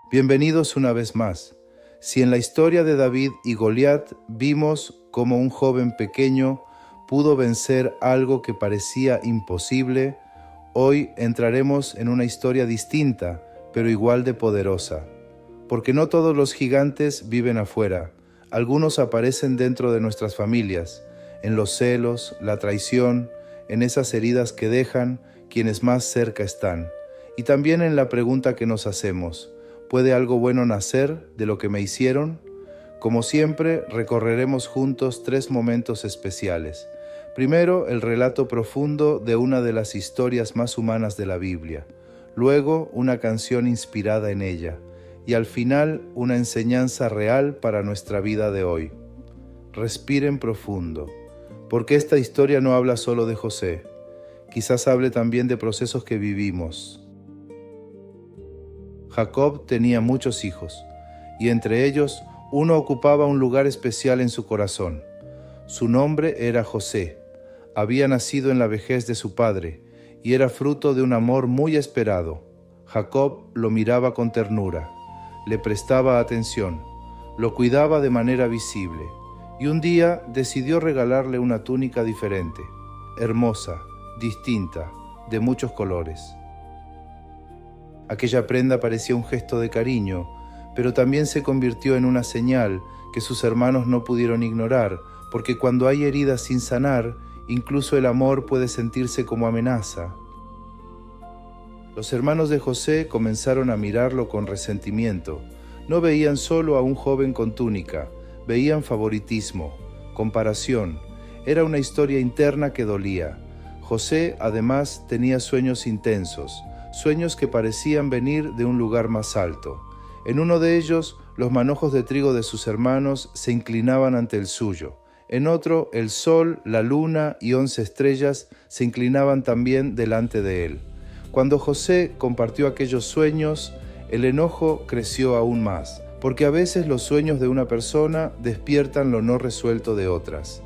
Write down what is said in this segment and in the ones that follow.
Bienvenidos una vez más. Si en la historia de David y Goliat vimos cómo un joven pequeño pudo vencer algo que parecía imposible, hoy entraremos en una historia distinta, pero igual de poderosa. Porque no todos los gigantes viven afuera. Algunos aparecen dentro de nuestras familias, en los celos, la traición, en esas heridas que dejan quienes más cerca están, y también en la pregunta que nos hacemos: ¿puede algo bueno nacer de lo que me hicieron? Como siempre, recorreremos juntos 3 momentos especiales. Primero, el relato profundo de una de las historias más humanas de la Biblia. Luego, una canción inspirada en ella. Y al final, una enseñanza real para nuestra vida de hoy. Respiren profundo, porque esta historia no habla solo de José. Quizás hable también de procesos que vivimos. Jacob tenía muchos hijos, y entre ellos uno ocupaba un lugar especial en su corazón. Su nombre era José. Había nacido en la vejez de su padre, y era fruto de un amor muy esperado. Jacob lo miraba con ternura, le prestaba atención, lo cuidaba de manera visible, y un día decidió regalarle una túnica diferente, hermosa, distinta, de muchos colores. Aquella prenda parecía un gesto de cariño, pero también se convirtió en una señal que sus hermanos no pudieron ignorar, porque cuando hay heridas sin sanar, incluso el amor puede sentirse como amenaza. Los hermanos de José comenzaron a mirarlo con resentimiento. No veían solo a un joven con túnica, veían favoritismo, comparación. Era una historia interna que dolía. José, además, tenía sueños intensos, sueños que parecían venir de un lugar más alto. En uno de ellos, los manojos de trigo de sus hermanos se inclinaban ante el suyo. En otro, el sol, la luna y 11 estrellas se inclinaban también delante de él. Cuando José compartió aquellos sueños, el enojo creció aún más, porque a veces los sueños de una persona despiertan lo no resuelto de otras.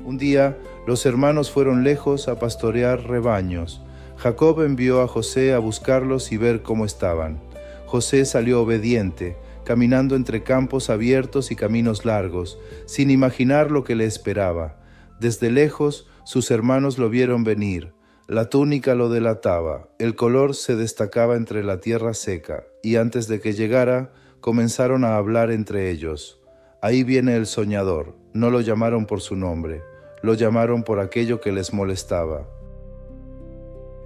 Un día, los hermanos fueron lejos a pastorear rebaños. Jacob envió a José a buscarlos y ver cómo estaban. José salió obediente, caminando entre campos abiertos y caminos largos, sin imaginar lo que le esperaba. Desde lejos, sus hermanos lo vieron venir. La túnica lo delataba, el color se destacaba entre la tierra seca, y antes de que llegara, comenzaron a hablar entre ellos. Ahí viene el soñador. No lo llamaron por su nombre, lo llamaron por aquello que les molestaba.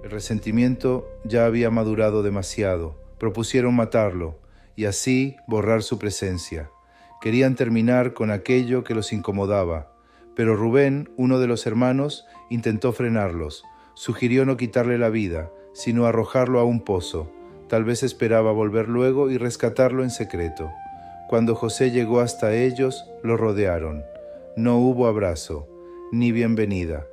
El resentimiento ya había madurado demasiado. Propusieron matarlo y así borrar su presencia. Querían terminar con aquello que los incomodaba, pero Rubén, uno de los hermanos, intentó frenarlos. Sugirió no quitarle la vida, sino arrojarlo a un pozo. Tal vez esperaba volver luego y rescatarlo en secreto. Cuando José llegó hasta ellos, lo rodearon. No hubo abrazo, ni bienvenida.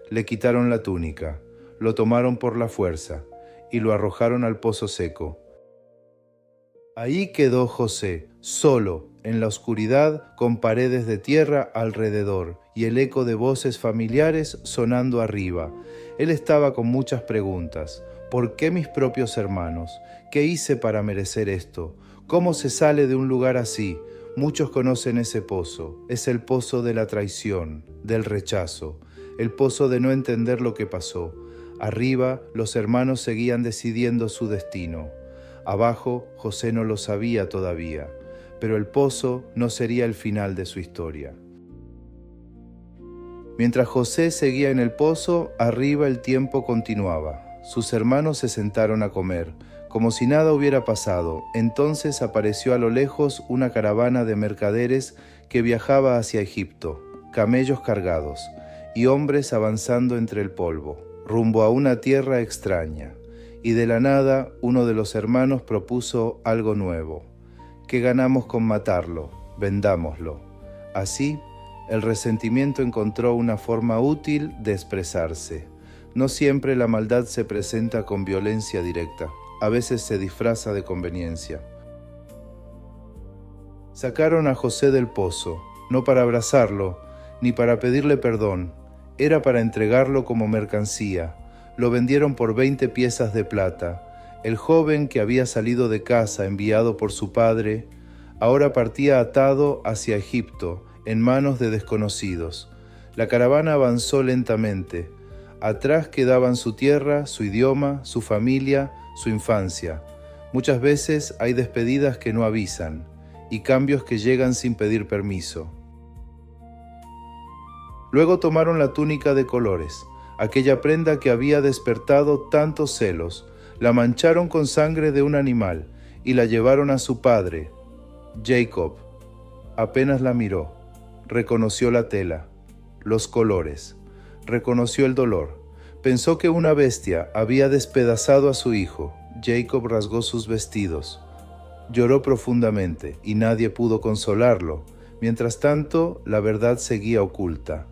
Le quitaron la túnica. Lo tomaron por la fuerza y lo arrojaron al pozo seco. Ahí quedó José, solo, en la oscuridad, con paredes de tierra alrededor y el eco de voces familiares sonando arriba. Él estaba con muchas preguntas. ¿Por qué mis propios hermanos? ¿Qué hice para merecer esto? ¿Cómo se sale de un lugar así? Muchos conocen ese pozo. Es el pozo de la traición, del rechazo, el pozo de no entender lo que pasó. Arriba, los hermanos seguían decidiendo su destino. Abajo, José no lo sabía todavía, pero el pozo no sería el final de su historia. Mientras José seguía en el pozo, arriba el tiempo continuaba. Sus hermanos se sentaron a comer, como si nada hubiera pasado. Entonces apareció a lo lejos una caravana de mercaderes que viajaba hacia Egipto, camellos cargados, y hombres avanzando entre el polvo, rumbo a una tierra extraña. Y de la nada, uno de los hermanos propuso algo nuevo. ¿Qué ganamos con matarlo? Vendámoslo. Así, el resentimiento encontró una forma útil de expresarse. No siempre la maldad se presenta con violencia directa. A veces se disfraza de conveniencia. Sacaron a José del pozo, no para abrazarlo, ni para pedirle perdón. Era para entregarlo como mercancía. Lo vendieron por 20 piezas de plata. El joven que había salido de casa enviado por su padre, ahora partía atado hacia Egipto, en manos de desconocidos. La caravana avanzó lentamente. Atrás quedaban su tierra, su idioma, su familia, su infancia. Muchas veces hay despedidas que no avisan y cambios que llegan sin pedir permiso. Luego tomaron la túnica de colores, aquella prenda que había despertado tantos celos, la mancharon con sangre de un animal y la llevaron a su padre, Jacob. Apenas la miró, reconoció la tela, los colores, reconoció el dolor. Pensó que una bestia había despedazado a su hijo. Jacob rasgó sus vestidos. Lloró profundamente y nadie pudo consolarlo. Mientras tanto, la verdad seguía oculta.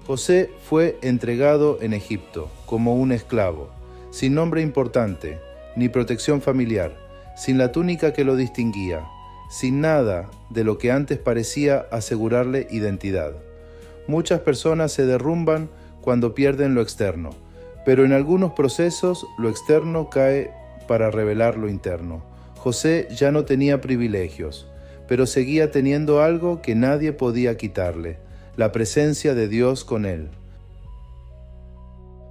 José fue entregado en Egipto como un esclavo, sin nombre importante, ni protección familiar, sin la túnica que lo distinguía, sin nada de lo que antes parecía asegurarle identidad. Muchas personas se derrumban cuando pierden lo externo, pero en algunos procesos lo externo cae para revelar lo interno. José ya no tenía privilegios, pero seguía teniendo algo que nadie podía quitarle: la presencia de Dios con él.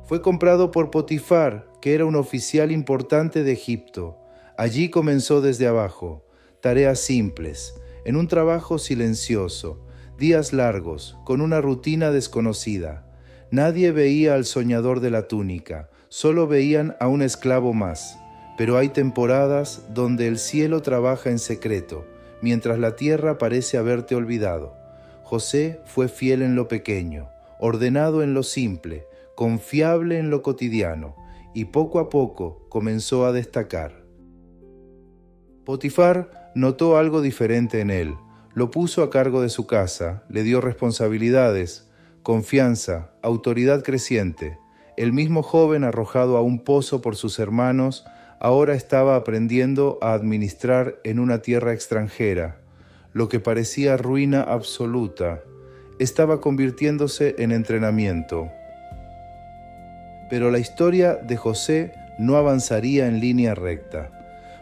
Fue comprado por Potifar, que era un oficial importante de Egipto. Allí comenzó desde abajo, tareas simples, en un trabajo silencioso, días largos, con una rutina desconocida. Nadie veía al soñador de la túnica, solo veían a un esclavo más. Pero hay temporadas donde el cielo trabaja en secreto, mientras la tierra parece haberte olvidado. José fue fiel en lo pequeño, ordenado en lo simple, confiable en lo cotidiano, y poco a poco comenzó a destacar. Potifar notó algo diferente en él. Lo puso a cargo de su casa, le dio responsabilidades, confianza, autoridad creciente. El mismo joven arrojado a un pozo por sus hermanos ahora estaba aprendiendo a administrar en una tierra extranjera. Lo que parecía ruina absoluta estaba convirtiéndose en entrenamiento. Pero la historia de José no avanzaría en línea recta,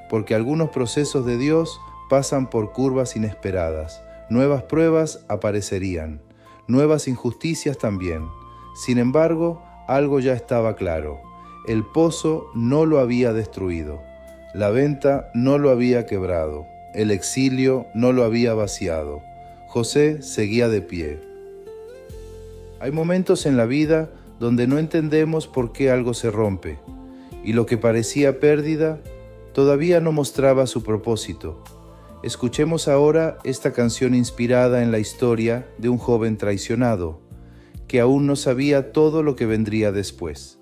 porque algunos procesos de Dios pasan por curvas inesperadas. Nuevas pruebas aparecerían, nuevas injusticias también. Sin embargo, algo ya estaba claro: el pozo no lo había destruido, la venta no lo había quebrado, el exilio no lo había vaciado. José seguía de pie. Hay momentos en la vida donde no entendemos por qué algo se rompe, y lo que parecía pérdida todavía no mostraba su propósito. Escuchemos ahora esta canción inspirada en la historia de un joven traicionado, que aún no sabía todo lo que vendría después.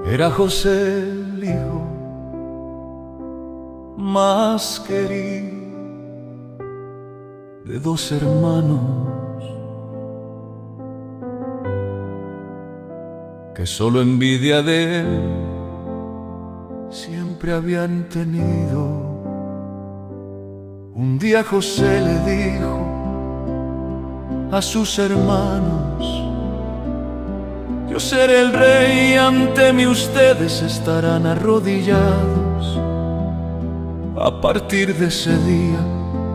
Era José el hijo más querido de dos hermanos que solo envidia de él siempre habían tenido. Un día José le dijo a sus hermanos: yo seré el rey, ante mí ustedes estarán arrodillados. A partir de ese día,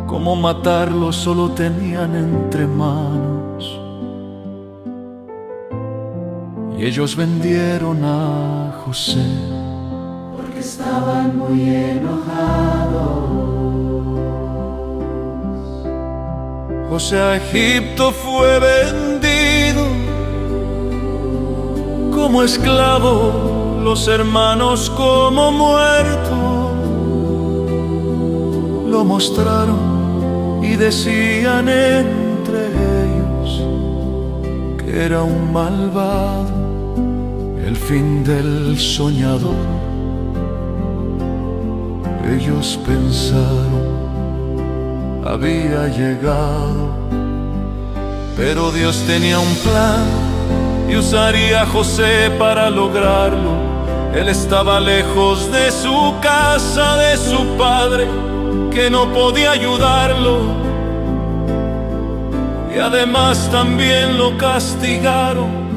cómo matarlo solo tenían entre manos. Y ellos vendieron a José porque estaban muy enojados. José a Egipto fue vendido como esclavo, los hermanos como muerto lo mostraron y decían entre ellos que era un malvado. El fin del soñador, ellos pensaron, había llegado. Pero Dios tenía un plan y usaría a José para lograrlo. Él estaba lejos de su casa, de su padre, que no podía ayudarlo, y además también lo castigaron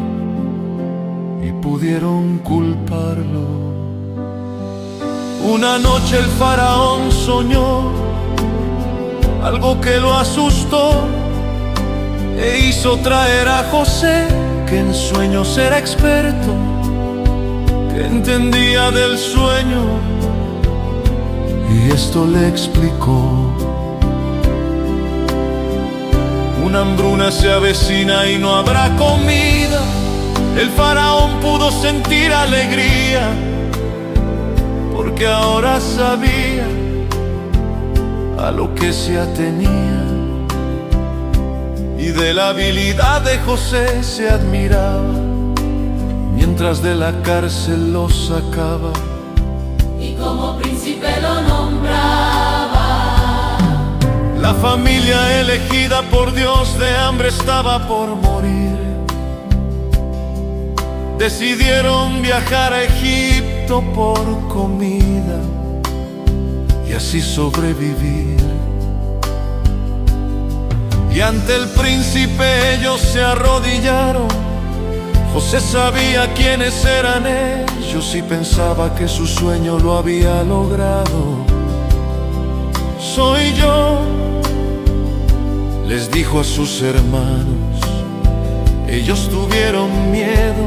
y pudieron culparlo. Una noche el faraón soñó algo que lo asustó e hizo traer a José, que en sueños era experto, que entendía del sueño, y esto le explicó. Una hambruna se avecina y no habrá comida. El faraón pudo sentir alegría, porque ahora sabía a lo que se atenía, y de la habilidad de José se admiraba, mientras de la cárcel lo sacaba y como príncipe lo nombraba. La familia elegida por Dios de hambre estaba por morir. Decidieron viajar a Egipto por comida y así sobrevivir. Y ante el príncipe ellos se arrodillaron. José sabía quiénes eran ellos y pensaba que su sueño lo había logrado. Soy yo, les dijo a sus hermanos. Ellos tuvieron miedo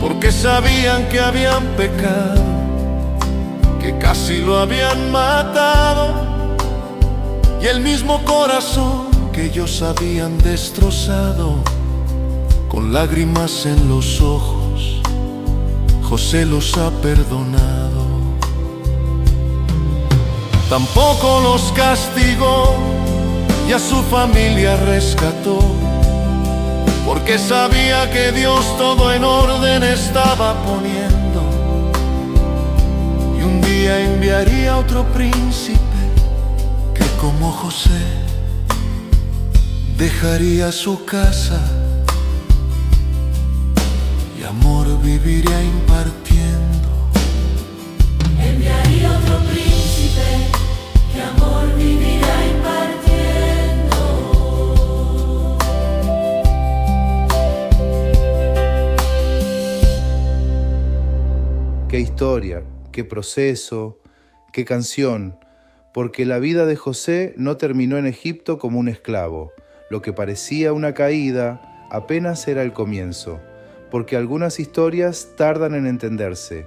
porque sabían que habían pecado, que casi lo habían matado, y el mismo corazón que ellos habían destrozado, con lágrimas en los ojos, José los ha perdonado. Tampoco los castigó y a su familia rescató, porque sabía que Dios todo en orden estaba poniendo, y un día enviaría otro príncipe que como José dejaría su casa y amor viviría impartiendo. Enviaría otro príncipe que amor vivirá impartiendo. Qué historia, qué proceso, qué canción, porque la vida de José no terminó en Egipto como un esclavo. Lo que parecía una caída apenas era el comienzo, porque algunas historias tardan en entenderse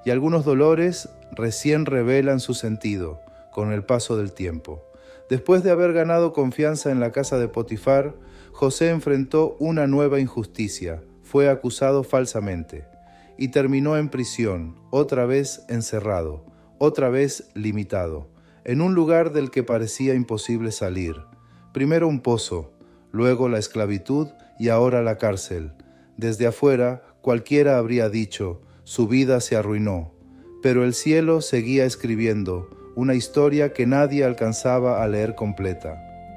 y algunos dolores recién revelan su sentido con el paso del tiempo. Después de haber ganado confianza en la casa de Potifar, José enfrentó una nueva injusticia, fue acusado falsamente y terminó en prisión, otra vez encerrado, otra vez limitado, en un lugar del que parecía imposible salir. Primero un pozo, luego la esclavitud y ahora la cárcel. Desde afuera cualquiera habría dicho, su vida se arruinó, pero el cielo seguía escribiendo una historia que nadie alcanzaba a leer completa.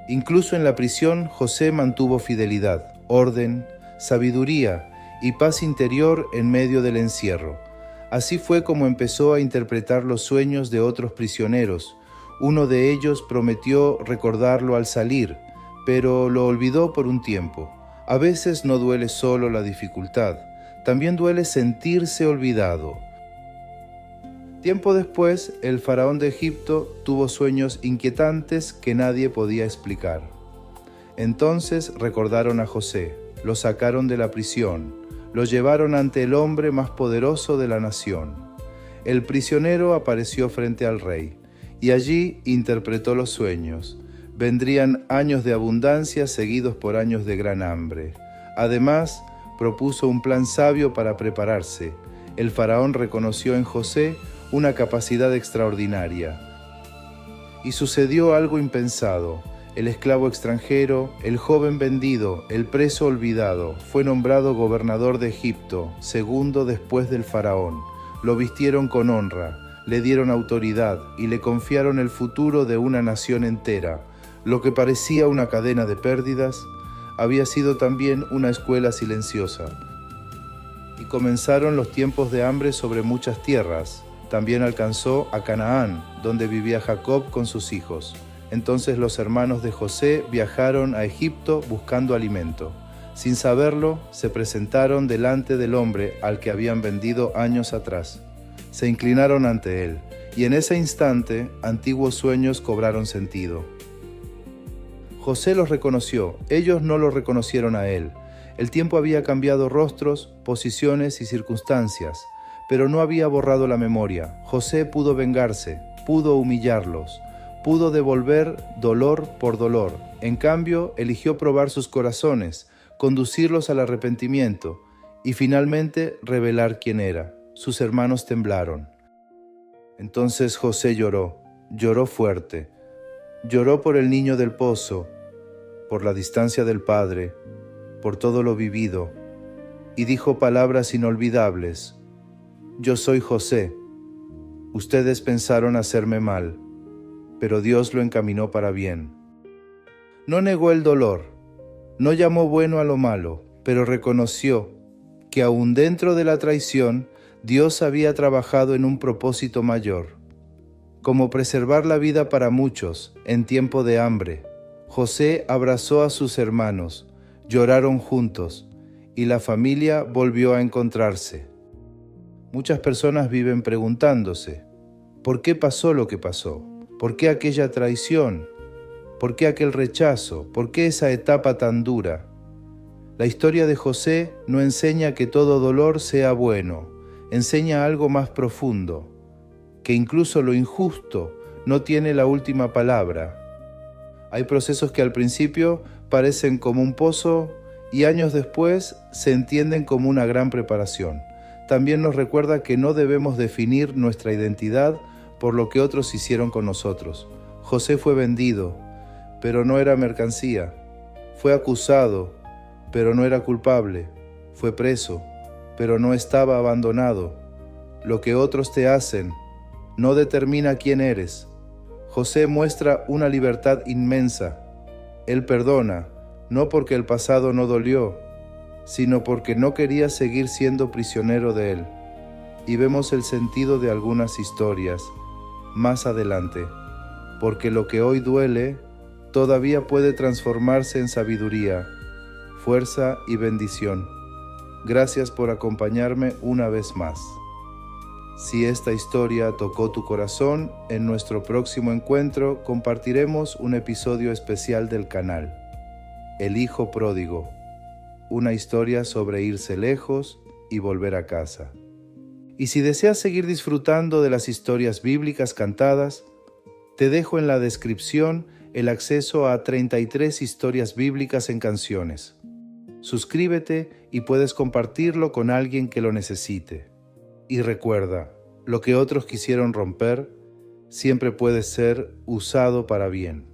Incluso en la prisión José mantuvo fidelidad, orden, sabiduría y paz interior en medio del encierro. Así fue como empezó a interpretar los sueños de otros prisioneros. Uno de ellos prometió recordarlo al salir, pero lo olvidó por un tiempo. A veces no duele solo la dificultad, también duele sentirse olvidado. Tiempo después, el faraón de Egipto tuvo sueños inquietantes que nadie podía explicar. Entonces recordaron a José, lo sacaron de la prisión, lo llevaron ante el hombre más poderoso de la nación. El prisionero apareció frente al rey, y allí interpretó los sueños. Vendrían años de abundancia seguidos por años de gran hambre. Además, propuso un plan sabio para prepararse. El faraón reconoció en José una capacidad extraordinaria. Y sucedió algo impensado. El esclavo extranjero, el joven vendido, el preso olvidado, fue nombrado gobernador de Egipto, segundo después del faraón. Lo vistieron con honra, le dieron autoridad y le confiaron el futuro de una nación entera. Lo que parecía una cadena de pérdidas, había sido también una escuela silenciosa. y comenzaron los tiempos de hambre sobre muchas tierras. También alcanzó a Canaán, donde vivía Jacob con sus hijos. Entonces los hermanos de José viajaron a Egipto buscando alimento. Sin saberlo, se presentaron delante del hombre al que habían vendido años atrás. Se inclinaron ante él, y en ese instante antiguos sueños cobraron sentido. José los reconoció, ellos no lo reconocieron a él. El tiempo había cambiado rostros, posiciones y circunstancias, pero no había borrado la memoria. José pudo vengarse, pudo humillarlos, pudo devolver dolor por dolor. En cambio, eligió probar sus corazones, conducirlos al arrepentimiento y finalmente revelar quién era. Sus hermanos temblaron. Entonces José lloró fuerte. Lloró por el niño del pozo, por la distancia del padre, por todo lo vivido, y dijo palabras inolvidables. Yo soy José. Ustedes pensaron hacerme mal, pero Dios lo encaminó para bien. No negó el dolor, no llamó bueno a lo malo, pero reconoció que aún dentro de la traición, Dios había trabajado en un propósito mayor, como preservar la vida para muchos en tiempo de hambre. José abrazó a sus hermanos, lloraron juntos, y la familia volvió a encontrarse. Muchas personas viven preguntándose, ¿por qué pasó lo que pasó? ¿Por qué aquella traición? ¿Por qué aquel rechazo? ¿Por qué esa etapa tan dura? La historia de José no enseña que todo dolor sea bueno, enseña algo más profundo, que incluso lo injusto no tiene la última palabra. Hay procesos que al principio parecen como un pozo y años después se entienden como una gran preparación. También nos recuerda que no debemos definir nuestra identidad por lo que otros hicieron con nosotros. José fue vendido, pero no era mercancía. Fue acusado, pero no era culpable. Fue preso, pero no estaba abandonado. Lo que otros te hacen no determina quién eres. José muestra una libertad inmensa. Él perdona, no porque el pasado no dolió, sino porque no quería seguir siendo prisionero de él. Y vemos el sentido de algunas historias más adelante, porque lo que hoy duele todavía puede transformarse en sabiduría, fuerza y bendición. Gracias por acompañarme una vez más. Si esta historia tocó tu corazón, en nuestro próximo encuentro compartiremos un episodio especial del canal, El Hijo Pródigo, una historia sobre irse lejos y volver a casa. Y si deseas seguir disfrutando de las historias bíblicas cantadas, te dejo en la descripción el acceso a 33 historias bíblicas en canciones. Suscríbete y puedes compartirlo con alguien que lo necesite. Y recuerda, lo que otros quisieron romper siempre puede ser usado para bien.